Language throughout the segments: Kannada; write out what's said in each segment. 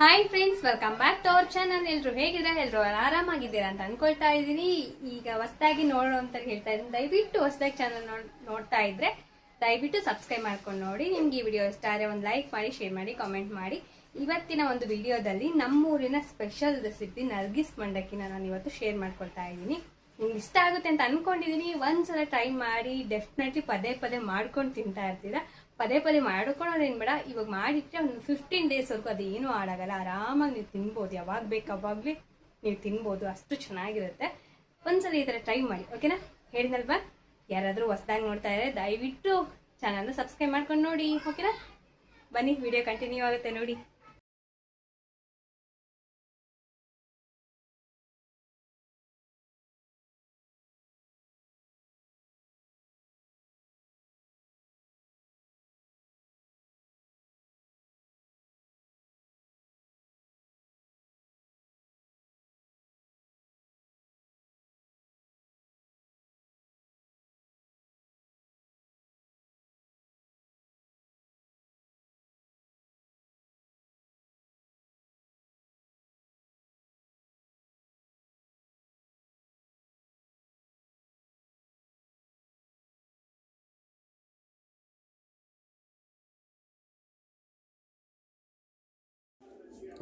Hi friends, welcome back to our channel. ಎಲ್ಲರೂ ಹೇಗಿದ್ದೀರಾ? ಎಲ್ಲರೂ ಆರಾಮಾಗಿದ್ದೀರಾ ಅಂತ ಅನ್ಕೊಳ್ತಾ ಇದ್ದೀನಿ. ಈಗ ಹೊಸದಾಗಿ ನೋಡೋ ಅಂತ ಹೇಳ್ತಾ ಇದ್ದೀನಿ. ದಯವಿಟ್ಟು ಹೊಸದಾಗಿ ಚಾನಲ್ ನೋಡ್ತಾ ಇದ್ರೆ ದಯವಿಟ್ಟು ಸಬ್ಸ್ಕ್ರೈಬ್ ಮಾಡ್ಕೊಂಡು ನೋಡಿ. ನಿಮ್ಗೆ ಈ ವಿಡಿಯೋ ಇಷ್ಟ ಆದರೆ ಒಂದು ಲೈಕ್ ಮಾಡಿ, ಶೇರ್ ಮಾಡಿ, ಕಾಮೆಂಟ್ ಮಾಡಿ. ಇವತ್ತಿನ ಒಂದು ವಿಡಿಯೋದಲ್ಲಿ ನಮ್ಮೂರಿನ ಸ್ಪೆಷಲ್ ರೆಸಿಪಿ ನರ್ಗಿಸ್ ಮಂಡಕ್ಕಿನ ನಾನು ಇವತ್ತು ಶೇರ್ ಮಾಡ್ಕೊಳ್ತಾ ಇದ್ದೀನಿ. ನಿಮ್ಗೆ ಇಷ್ಟ ಆಗುತ್ತೆ ಅಂತ ಅನ್ಕೊಂಡಿದ್ದೀನಿ. ಒಂದ್ಸಲ ಟ್ರೈ ಮಾಡಿ, ಡೆಫಿನೆಟ್ಲಿ ಪದೇ ಪದೇ ಮಾಡ್ಕೊಂಡು ತಿಂತಾ ಇರ್ತೀರಾ. ಪದೇ ಪದೇ ಮಾಡ್ಕೊಳ್ಳೋದೇನು ಬೇಡ, ಇವಾಗ ಮಾಡಿಟ್ರೆ ಒಂದು 15 ಡೇಸ್ವರೆಗೂ ಅದು ಏನೂ ಹಾಳಾಗಲ್ಲ. ಆರಾಮಾಗಿ ನೀವು ತಿನ್ಬೋದು, ಯಾವಾಗ ಬೇಕು ಅವಾಗಲೇ ನೀವು ತಿನ್ಬೋದು, ಅಷ್ಟು ಚೆನ್ನಾಗಿರುತ್ತೆ. ಒಂದ್ಸಲ ಈ ಥರ ಟ್ರೈ ಮಾಡಿ, ಓಕೆನಾ? ಹೇಳಿದಲ್ವಾ? ಯಾರಾದರೂ ಹೊಸದಾಗಿ ನೋಡ್ತಾ ಇದ್ದಾರೆ ದಯವಿಟ್ಟು ಚಾನಲ್ನ ಸಬ್ಸ್ಕ್ರೈಬ್ ಮಾಡ್ಕೊಂಡು ನೋಡಿ, ಓಕೆನಾ? ಬನ್ನಿ, ವಿಡಿಯೋ ಕಂಟಿನ್ಯೂ ಆಗುತ್ತೆ ನೋಡಿ.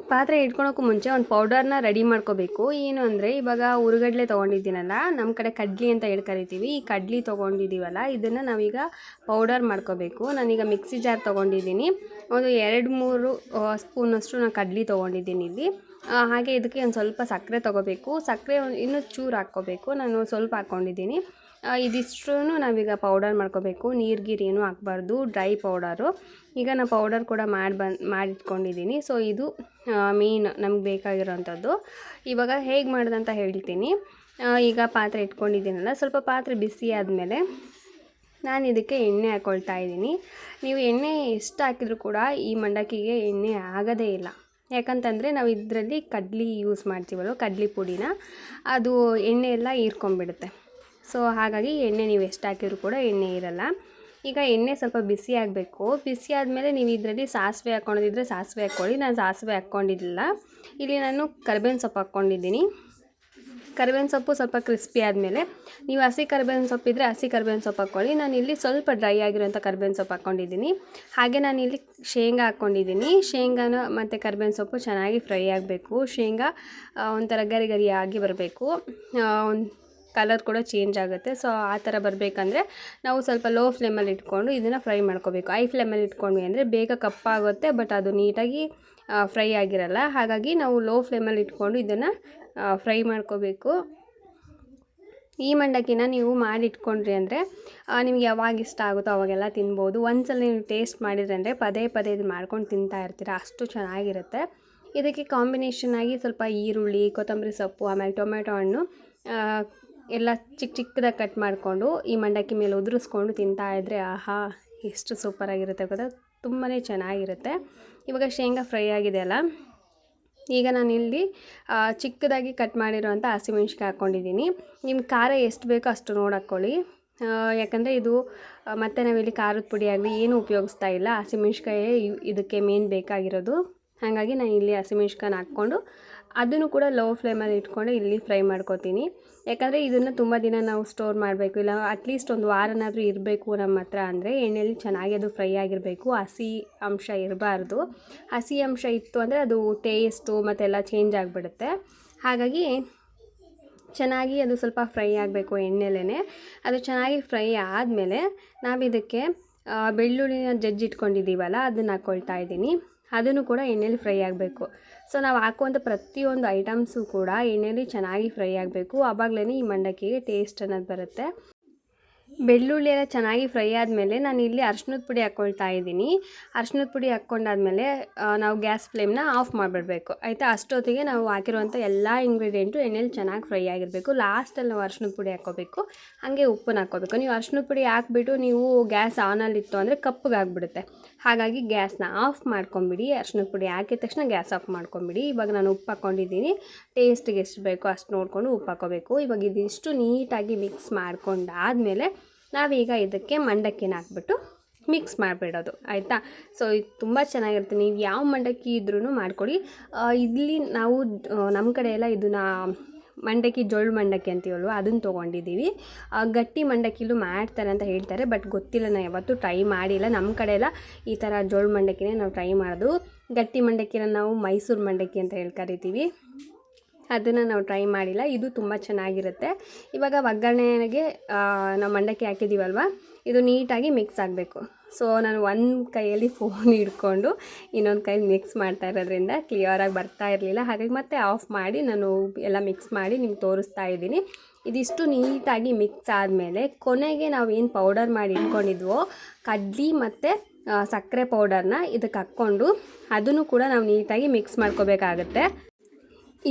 ಪಾತ್ರೆ ಇಟ್ಕೊಳಕ್ಕೂ ಮುಂಚೆ ಒಂದು ಪೌಡರ್ನ ರೆಡಿ ಮಾಡ್ಕೋಬೇಕು. ಏನು ಅಂದರೆ, ಇವಾಗ ಉರುಗಡ್ಲೆ ತೊಗೊಂಡಿದ್ದೀನಲ್ಲ, ನಮ್ಮ ಕಡೆ ಕಡ್ಲಿ ಅಂತ ಹೇಳಿ ಕರಿತೀವಿ. ಈ ಕಡ್ಲಿ ತೊಗೊಂಡಿದ್ದೀವಲ್ಲ, ಇದನ್ನು ನಾವೀಗ ಪೌಡರ್ ಮಾಡ್ಕೋಬೇಕು. ನಾನೀಗ ಮಿಕ್ಸಿ ಜಾರ್ ತೊಗೊಂಡಿದ್ದೀನಿ. ಒಂದು 2-3 ಸ್ಪೂನಷ್ಟು ನಾನು ಕಡ್ಲಿ ತೊಗೊಂಡಿದ್ದೀನಿ ಇಲ್ಲಿ. ಹಾಗೆ ಇದಕ್ಕೆ ಒಂದು ಸ್ವಲ್ಪ ಸಕ್ಕರೆ ತೊಗೋಬೇಕು. ಸಕ್ಕರೆ ಇನ್ನೂ ಚೂರು ಹಾಕ್ಕೋಬೇಕು. ನಾನು ಸ್ವಲ್ಪ ಹಾಕ್ಕೊಂಡಿದ್ದೀನಿ. ಇದಿಷ್ಟು ನಾವೀಗ ಪೌಡರ್ ಮಾಡ್ಕೋಬೇಕು. ನೀರು ಹಾಕಬಾರ್ದು, ಡ್ರೈ ಪೌಡರು. ಈಗ ನಾನು ಪೌಡರ್ ಕೂಡ ಮಾಡಿಟ್ಕೊಂಡಿದ್ದೀನಿ. ಸೊ ಇದು ಮೇನ್ ನಮ್ಗೆ ಬೇಕಾಗಿರೋವಂಥದ್ದು. ಇವಾಗ ಹೇಗೆ ಮಾಡೋದಂತ ಹೇಳ್ತೀನಿ. ಈಗ ಪಾತ್ರೆ ಇಟ್ಕೊಂಡಿದ್ದೀನಲ್ಲ, ಸ್ವಲ್ಪ ಪಾತ್ರೆ ಬಿಸಿ ಆದಮೇಲೆ ನಾನು ಇದಕ್ಕೆ ಎಣ್ಣೆ ಹಾಕ್ಕೊಳ್ತಾ ಇದ್ದೀನಿ. ನೀವು ಎಣ್ಣೆ ಎಷ್ಟು ಹಾಕಿದರೂ ಕೂಡ ಈ ಮಂಡಕ್ಕಿಗೆ ಎಣ್ಣೆ ಆಗೋದೇ ಇಲ್ಲ. ಯಾಕಂತಂದರೆ ನಾವು ಇದರಲ್ಲಿ ಕಡ್ಲಿ ಯೂಸ್ ಮಾಡ್ತೀವಲ್ವ, ಕಡ್ಲಿ ಪುಡಿನ, ಅದು ಎಣ್ಣೆ ಎಲ್ಲ ಹೀರ್ಕೊಂಬಿಡುತ್ತೆ. ಸೊ ಹಾಗಾಗಿ ಎಣ್ಣೆ ನೀವು ಎಷ್ಟು ಹಾಕಿದ್ರು ಕೂಡ ಎಣ್ಣೆ ಇರಲ್ಲ. ಈಗ ಎಣ್ಣೆ ಸ್ವಲ್ಪ ಬಿಸಿ ಆಗಬೇಕು. ಬಿಸಿ ಆದಮೇಲೆ ನೀವು ಇದರಲ್ಲಿ ಸಾಸಿವೆ ಹಾಕ್ಕೊಂಡಿದ್ರೆ ಸಾಸಿವೆ ಹಾಕ್ಕೊಳ್ಳಿ. ನಾನು ಸಾಸಿವೆ ಹಾಕ್ಕೊಂಡಿದ್ದಿಲ್ಲ. ಇಲ್ಲಿ ನಾನು ಕರಿಬೇವಿನ ಸೊಪ್ಪು ಹಾಕ್ಕೊಂಡಿದ್ದೀನಿ. ಕರಿಬೇವಿನ ಸೊಪ್ಪು ಸ್ವಲ್ಪ ಕ್ರಿಸ್ಪಿ ಆದಮೇಲೆ, ನೀವು ಹಸಿ ಕರಿಬೇವಿನ ಸೊಪ್ಪಿದ್ದರೆ ಹಸಿ ಕರಿಬೇವಿನ ಸೊಪ್ಪು ಹಾಕ್ಕೊಳ್ಳಿ. ನಾನಿಲ್ಲಿ ಸ್ವಲ್ಪ ಡ್ರೈ ಆಗಿರೋಂಥ ಕರಿಬೇವಿನ ಸೊಪ್ಪು ಹಾಕ್ಕೊಂಡಿದ್ದೀನಿ. ಹಾಗೆ ನಾನಿಲ್ಲಿ ಶೇಂಗಾ ಹಾಕ್ಕೊಂಡಿದ್ದೀನಿ. ಶೇಂಗಾನ ಮತ್ತು ಕರಿಬೇವಿನ ಸೊಪ್ಪು ಚೆನ್ನಾಗಿ ಫ್ರೈ ಆಗಬೇಕು. ಶೇಂಗಾ ಒಂಥರ ಗರಿ ಗರಿಯಾಗಿ ಬರಬೇಕು. ಕಲರ್ ಕೂಡ ಚೇಂಜ್ ಆಗುತ್ತೆ. ಸೊ ಆ ಥರ ಬರಬೇಕಂದ್ರೆ ನಾವು ಸ್ವಲ್ಪ ಲೋ ಫ್ಲೇಮಲ್ಲಿ ಇಟ್ಕೊಂಡು ಇದನ್ನು ಫ್ರೈ ಮಾಡ್ಕೋಬೇಕು. ಹೈ ಫ್ಲೇಮಲ್ಲಿ ಇಟ್ಕೊಂಡ್ವಿ ಅಂದರೆ ಬೇಗ ಕಪ್ಪಾಗುತ್ತೆ, ಬಟ್ ಅದು ನೀಟಾಗಿ ಫ್ರೈ ಆಗಿರಲ್ಲ. ಹಾಗಾಗಿ ನಾವು ಲೋ ಫ್ಲೇಮಲ್ಲಿ ಇಟ್ಕೊಂಡು ಇದನ್ನು ಫ್ರೈ ಮಾಡ್ಕೋಬೇಕು. ಈ ಮಂಡಕ್ಕಿನ ನೀವು ಮಾಡಿಟ್ಕೊಂಡ್ರಿ ಅಂದರೆ ನಿಮ್ಗೆ ಯಾವಾಗ ಇಷ್ಟ ಆಗುತ್ತೋ ಅವಾಗೆಲ್ಲ ತಿನ್ಬೋದು. ಒಂದ್ಸಲ ನೀವು ಟೇಸ್ಟ್ ಮಾಡಿದ್ರೆ ಅಂದರೆ ಪದೇ ಪದೇ ಇದು ಮಾಡ್ಕೊಂಡು ತಿಂತಾ ಇರ್ತೀರ, ಅಷ್ಟು ಚೆನ್ನಾಗಿರುತ್ತೆ. ಇದಕ್ಕೆ ಕಾಂಬಿನೇಷನ್ ಆಗಿ ಸ್ವಲ್ಪ ಈರುಳ್ಳಿ, ಕೊತ್ತಂಬರಿ ಸೊಪ್ಪು, ಆಮೇಲೆ ಟೊಮೆಟೊ ಹಣ್ಣು ಎಲ್ಲ ಚಿಕ್ಕದಾಗಿ ಕಟ್ ಮಾಡಿಕೊಂಡು ಈ ಮಂಡಕ್ಕಿ ಮೇಲೆ ಉದುರಿಸ್ಕೊಂಡು ತಿಂತಾ ಇದ್ದರೆ ಆಹಾ, ಎಷ್ಟು ಸೂಪರಾಗಿರುತ್ತೆ ಗೊತ್ತಾ, ತುಂಬಾ ಚೆನ್ನಾಗಿರುತ್ತೆ. ಇವಾಗ ಶೇಂಗಾ ಫ್ರೈ ಆಗಿದೆ ಅಲ್ಲ, ಈಗ ನಾನಿಲ್ಲಿ ಚಿಕ್ಕದಾಗಿ ಕಟ್ ಮಾಡಿರೋವಂಥ ಹಸಿಮೆಣ್ಸಿಕಾಯಿ ಹಾಕ್ಕೊಂಡಿದ್ದೀನಿ. ನಿಮ್ಮ ಖಾರ ಎಷ್ಟು ಬೇಕೋ ಅಷ್ಟು ನೋಡಿ ಹಾಕ್ಕೊಳ್ಳಿ. ಯಾಕಂದರೆ ಇದು ಮತ್ತು ನಾವಿಲ್ಲಿ ಖಾರದ ಪುಡಿ ಆಗಲಿ ಏನೂ ಉಪಯೋಗಿಸ್ತಾ ಇಲ್ಲ. ಹಸಿಮೆಣ್ಸಿಕಾಯೇ ಇದಕ್ಕೆ ಮೇನ್ ಬೇಕಾಗಿರೋದು. ಹಾಗಾಗಿ ನಾನು ಇಲ್ಲಿ ಹಸಿಮೆಣ್ಸಿಕಾಯನ್ನ ಹಾಕ್ಕೊಂಡು ಅದನ್ನು ಕೂಡ ಲೋ ಫ್ಲೇಮಲ್ಲಿ ಇಟ್ಕೊಂಡು ಇಲ್ಲಿ ಫ್ರೈ ಮಾಡ್ಕೋತೀನಿ. ಯಾಕಂದರೆ ಇದನ್ನು ತುಂಬ ದಿನ ನಾವು ಸ್ಟೋರ್ ಮಾಡಬೇಕು, ಇಲ್ಲ ಅಟ್ಲೀಸ್ಟ್ ಒಂದು ವಾರನಾದರೂ ಇರಬೇಕು ನಮ್ಮ ಹತ್ರ ಅಂದರೆ ಎಣ್ಣೆಯಲ್ಲಿ ಚೆನ್ನಾಗಿ ಅದು ಫ್ರೈ ಆಗಿರಬೇಕು. ಹಸಿ ಅಂಶ ಇರಬಾರ್ದು. ಹಸಿ ಅಂಶ ಇತ್ತು ಅಂದರೆ ಅದು ಟೇಸ್ಟು ಮತ್ತೆಲ್ಲ ಚೇಂಜ್ ಆಗಿಬಿಡುತ್ತೆ. ಹಾಗಾಗಿ ಚೆನ್ನಾಗಿ ಅದು ಸ್ವಲ್ಪ ಫ್ರೈ ಆಗಬೇಕು ಎಣ್ಣೆಲೇ. ಅದು ಚೆನ್ನಾಗಿ ಫ್ರೈ ಆದಮೇಲೆ ನಾವಿದಕ್ಕೆ ಬೆಳ್ಳುಳ್ಳಿನ ಜಜ್ಜಿಟ್ಕೊಂಡಿದ್ದೀವಲ್ಲ, ಅದನ್ನು ಹಾಕ್ಕೊಳ್ತಾ ಇದ್ದೀನಿ. ಅದನ್ನು ಕೂಡ ಎಣ್ಣೆಲಿ ಫ್ರೈ ಆಗಬೇಕು. ಸೊ ನಾವು ಹಾಕುವಂಥ ಪ್ರತಿಯೊಂದು ಐಟಮ್ಸು ಕೂಡ ಎಣ್ಣೆಲಿ ಚೆನ್ನಾಗಿ ಫ್ರೈ ಆಗಬೇಕು. ಆವಾಗಲೇ ಈ ಮಂಡಕ್ಕಿಗೆ ಟೇಸ್ಟ್ ಅನ್ನೋದು ಬರುತ್ತೆ. ಬೆಳ್ಳುಳ್ಳಿ ಎಲ್ಲ ಚೆನ್ನಾಗಿ ಫ್ರೈ ಆದಮೇಲೆ ನಾನು ಇಲ್ಲಿ ಅರ್ಶಿನದ ಪುಡಿ ಹಾಕ್ಕೊಳ್ತಾ ಇದ್ದೀನಿ. ಅರ್ಶಿನದ ಪುಡಿ ಹಾಕ್ಕೊಂಡಾದ್ಮೇಲೆ ನಾವು ಗ್ಯಾಸ್ ಫ್ಲೇಮ್ನ ಆಫ್ ಮಾಡಿಬಿಡ್ಬೇಕು, ಆಯಿತಾ? ಅಷ್ಟೊತ್ತಿಗೆ ನಾವು ಹಾಕಿರುವಂಥ ಎಲ್ಲ ಇಂಗ್ರೀಡಿಯೆಂಟು ಎಣ್ಣೆಲಿ ಚೆನ್ನಾಗಿ ಫ್ರೈ ಆಗಿರಬೇಕು. ಲಾಸ್ಟಲ್ಲಿ ನಾವು ಅರ್ಶಿನದ ಪುಡಿ ಹಾಕ್ಕೋಬೇಕು. ಹಾಗೆ ಉಪ್ಪನ್ನು ಹಾಕ್ಕೋಬೇಕು. ನೀವು ಅರ್ಶಿನದ ಪುಡಿ ಹಾಕ್ಬಿಟ್ಟು ನೀವು ಗ್ಯಾಸ್ ಆನಲ್ಲಿತ್ತು ಅಂದರೆ ಕಪ್ಪಗಾಗ್ಬಿಡುತ್ತೆ. ಹಾಗಾಗಿ ಗ್ಯಾಸ್ನ ಆಫ್ ಮಾಡ್ಕೊಂಬಿಡಿ. ಅರ್ಶಿನದ ಪುಡಿ ಹಾಕಿದ ತಕ್ಷಣ ಗ್ಯಾಸ್ ಆಫ್ ಮಾಡ್ಕೊಂಬಿಡಿ. ಇವಾಗ ನಾನು ಉಪ್ಪು ಹಾಕ್ಕೊಂಡಿದ್ದೀನಿ. ಟೇಸ್ಟಿಗೆ ಎಷ್ಟು ಬೇಕೋ ಅಷ್ಟು ನೋಡಿಕೊಂಡು ಉಪ್ಪು ಹಾಕ್ಕೋಬೇಕು. ಇವಾಗ ಇದಿಷ್ಟು ನೀಟಾಗಿ ಮಿಕ್ಸ್ ಮಾಡ್ಕೊಂಡಾದಮೇಲೆ ನಾವೀಗ ಇದಕ್ಕೆ ಮಂಡಕ್ಕಿನ ಹಾಕ್ಬಿಟ್ಟು ಮಿಕ್ಸ್ ಮಾಡಿಬಿಡೋದು ಆಯಿತಾ. ಸೊ ಇದು ತುಂಬ ಚೆನ್ನಾಗಿರುತ್ತೆ. ನೀವು ಯಾವ ಮಂಡಕ್ಕಿ ಇದ್ರೂ ಮಾಡಿಕೊಡಿ. ಇಲ್ಲಿ ನಾವು ನಮ್ಮ ಕಡೆ ಎಲ್ಲ ಇದನ್ನು ಮಂಡಕ್ಕಿ ಜೋಳ ಮಂಡಕ್ಕಿ ಅಂತೀವಲ್ವ ಅದನ್ನು ತೊಗೊಂಡಿದ್ದೀವಿ. ಗಟ್ಟಿ ಮಂಡಕ್ಕಿಲೂ ಮಾಡ್ತಾರೆ ಅಂತ ಹೇಳ್ತಾರೆ, ಬಟ್ ಗೊತ್ತಿಲ್ಲ, ನಾನು ಯಾವತ್ತೂ ಟ್ರೈ ಮಾಡಿಲ್ಲ. ನಮ್ಮ ಕಡೆ ಎಲ್ಲ ಈ ಥರ ಜೋಳ ಮಂಡಕ್ಕಿನೇ ನಾವು ಟ್ರೈ ಮಾಡೋದು. ಗಟ್ಟಿ ಮಂಡಕ್ಕಿನ ನಾವು ಮೈಸೂರು ಮಂಡಕ್ಕಿ ಅಂತ ಕರಿತೀವಿ. ಅದನ್ನು ನಾವು ಟ್ರೈ ಮಾಡಿಲ್ಲ. ಇದು ತುಂಬ ಚೆನ್ನಾಗಿರುತ್ತೆ. ಇವಾಗ ಒಗ್ಗರಣೆಗೆ ನಾವು ಮಂಡಕ್ಕಿ ಹಾಕಿದ್ದೀವಲ್ವ, ಇದು ನೀಟಾಗಿ ಮಿಕ್ಸ್ ಆಗಬೇಕು. ಸೊ ನಾನು ಒಂದು ಕೈಯಲ್ಲಿ ಫೋನ್ ಹಿಡ್ಕೊಂಡು ಇನ್ನೊಂದು ಕೈಯಲ್ಲಿ ಮಿಕ್ಸ್ ಮಾಡ್ತಾ ಇರೋದ್ರಿಂದ ಕ್ಲಿಯರಾಗಿ ಬರ್ತಾ ಇರಲಿಲ್ಲ. ಹಾಗಾಗಿ ಮತ್ತೆ ಆಫ್ ಮಾಡಿ ನಾನು ಎಲ್ಲ ಮಿಕ್ಸ್ ಮಾಡಿ ನಿಮ್ಗೆ ತೋರಿಸ್ತಾ ಇದ್ದೀನಿ. ಇದಿಷ್ಟು ನೀಟಾಗಿ ಮಿಕ್ಸ್ ಆದಮೇಲೆ ಕೊನೆಗೆ ನಾವು ಏನು ಪೌಡರ್ ಮಾಡಿ ಇಟ್ಕೊಂಡಿದ್ವೋ ಕಡ್ಲಿ ಮತ್ತು ಸಕ್ಕರೆ ಪೌಡರ್ನ ಇದಕ್ಕೆ ಹಾಕ್ಕೊಂಡು ಅದನ್ನು ಕೂಡ ನಾವು ನೀಟಾಗಿ ಮಿಕ್ಸ್ ಮಾಡ್ಕೋಬೇಕಾಗತ್ತೆ.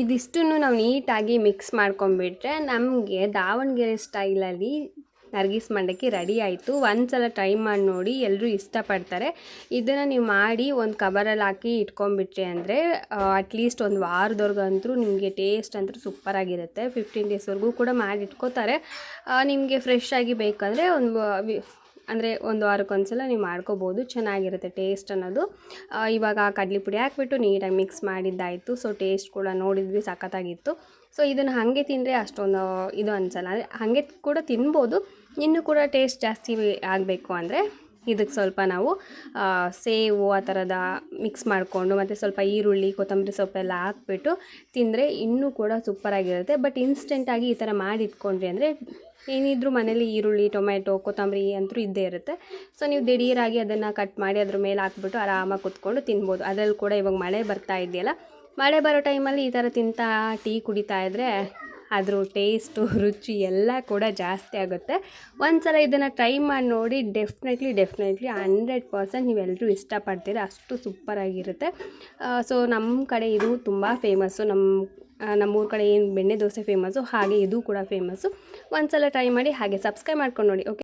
ಇದಿಷ್ಟನ್ನು ನಾವು ನೀಟಾಗಿ ಮಿಕ್ಸ್ ಮಾಡ್ಕೊಂಬಿಟ್ರೆ ನಮಗೆ ದಾವಣಗೆರೆ ಸ್ಟೈಲಲ್ಲಿ ನರ್ಗಿಸ್ ಮಂಡಕ್ಕಿ ರೆಡಿ ಆಯಿತು. ಒಂದು ಸಲ ಟ್ರೈ ಮಾಡಿ ನೋಡಿ, ಎಲ್ಲರೂ ಇಷ್ಟಪಡ್ತಾರೆ. ಇದನ್ನು ನೀವು ಮಾಡಿ ಒಂದು ಕವರಲ್ಲಿ ಹಾಕಿ ಇಟ್ಕೊಂಡ್ಬಿಟ್ರಿ ಅಂದರೆ ಅಟ್ಲೀಸ್ಟ್ ಒಂದು ವಾರದವರೆಗಂತೂ ನಿಮಗೆ ಟೇಸ್ಟ್ ಅಂತೂ ಸೂಪರಾಗಿರುತ್ತೆ. 15 ಡೇಸ್ವರೆಗೂ ಕೂಡ ಮಾಡಿ ಇಟ್ಕೋತಾರೆ. ನಿಮಗೆ ಫ್ರೆಶ್ ಆಗಿ ಬೇಕಂದರೆ ಒಂದು ವಾರಕ್ಕೊಂದ್ಸಲ ನೀವು ಮಾಡ್ಕೋಬೋದು, ಚೆನ್ನಾಗಿರುತ್ತೆ ಟೇಸ್ಟ್ ಅನ್ನೋದು. ಇವಾಗ ಕಡಲೆ ಪುಡಿ ಹಾಕ್ಬಿಟ್ಟು ನೀಟಾಗಿ ಮಿಕ್ಸ್ ಮಾಡಿದ್ದಾಯಿತು. ಸೊ ಟೇಸ್ಟ್ ಕೂಡ ನೋಡಿದ್ವಿ, ಸಖತ್ತಾಗಿತ್ತು. ಸೊ ಇದನ್ನು ಹಾಗೆ ತಿಂದರೆ ಅಷ್ಟೊಂದು ಇದು ಅನಿಸಲ್ಲ, ಅಂದರೆ ಹಾಗೆ ಕೂಡ ತಿನ್ಬೋದು. ಇನ್ನೂ ಕೂಡ ಟೇಸ್ಟ್ ಜಾಸ್ತಿ ಆಗಬೇಕು ಅಂದರೆ ಇದಕ್ಕೆ ಸ್ವಲ್ಪ ನಾವು ಸೇವು ಆ ಥರದ ಮಿಕ್ಸ್ ಮಾಡಿಕೊಂಡು ಮತ್ತು ಸ್ವಲ್ಪ ಈರುಳ್ಳಿ ಕೊತ್ತಂಬರಿ ಸೊಪ್ಪೆಲ್ಲ ಹಾಕ್ಬಿಟ್ಟು ತಿಂದರೆ ಇನ್ನೂ ಕೂಡ ಸೂಪರಾಗಿರುತ್ತೆ. ಬಟ್ ಇನ್ಸ್ಟೆಂಟಾಗಿ ಈ ಥರ ಮಾಡಿ ಇಟ್ಕೊಂಡ್ರಿ ಅಂದರೆ ಏನಿದ್ರೂ ಮನೇಲಿ ಈರುಳ್ಳಿ, ಟೊಮೆಟೊ, ಕೊತ್ತಂಬರಿ ಅಂತೂ ಇದ್ದೇ ಇರುತ್ತೆ. ಸೊ ನೀವು ದಿಢೀರಾಗಿ ಅದನ್ನು ಕಟ್ ಮಾಡಿ ಅದ್ರ ಮೇಲೆ ಹಾಕ್ಬಿಟ್ಟು ಆರಾಮಾಗಿ ಕುತ್ಕೊಂಡು ತಿನ್ಬೋದು. ಅದರಲ್ಲಿ ಕೂಡ ಇವಾಗ ಮಳೆ ಬರ್ತಾ ಇದೆಯಲ್ಲ, ಮಳೆ ಬರೋ ಟೈಮಲ್ಲಿ ಈ ಥರ ತಿಂತಾ ಟೀ ಕುಡಿತಾ ಇದ್ದರೆ ಅದ್ರ ಟೇಸ್ಟು, ರುಚಿ ಎಲ್ಲ ಕೂಡ ಜಾಸ್ತಿ ಆಗುತ್ತೆ. ಒಂದು ಸಲ ಇದನ್ನು ಟ್ರೈ ಮಾಡಿ ನೋಡಿ, ಡೆಫಿನೆಟ್ಲಿ 100% ನೀವೆಲ್ಲರೂ ಇಷ್ಟಪಡ್ತೀರ, ಅಷ್ಟು ಸೂಪರಾಗಿರುತ್ತೆ. ಸೊ ನಮ್ಮ ಕಡೆ ಇದು ತುಂಬ ಫೇಮಸ್ಸು. ನಮ್ಮೂರ ಕಡೆ ಏನು ಬೆಣ್ಣೆ ದೋಸೆ ಫೇಮಸ್ಸು, ಹಾಗೆ ಇದು ಕೂಡ ಫೇಮಸ್ಸು. ಒಂದು ಸಲ ಟ್ರೈ ಮಾಡಿ, ಹಾಗೆ ಸಬ್ಸ್ಕ್ರೈಬ್ ಮಾಡ್ಕೊಂಡು ನೋಡಿ. ಓಕೆ.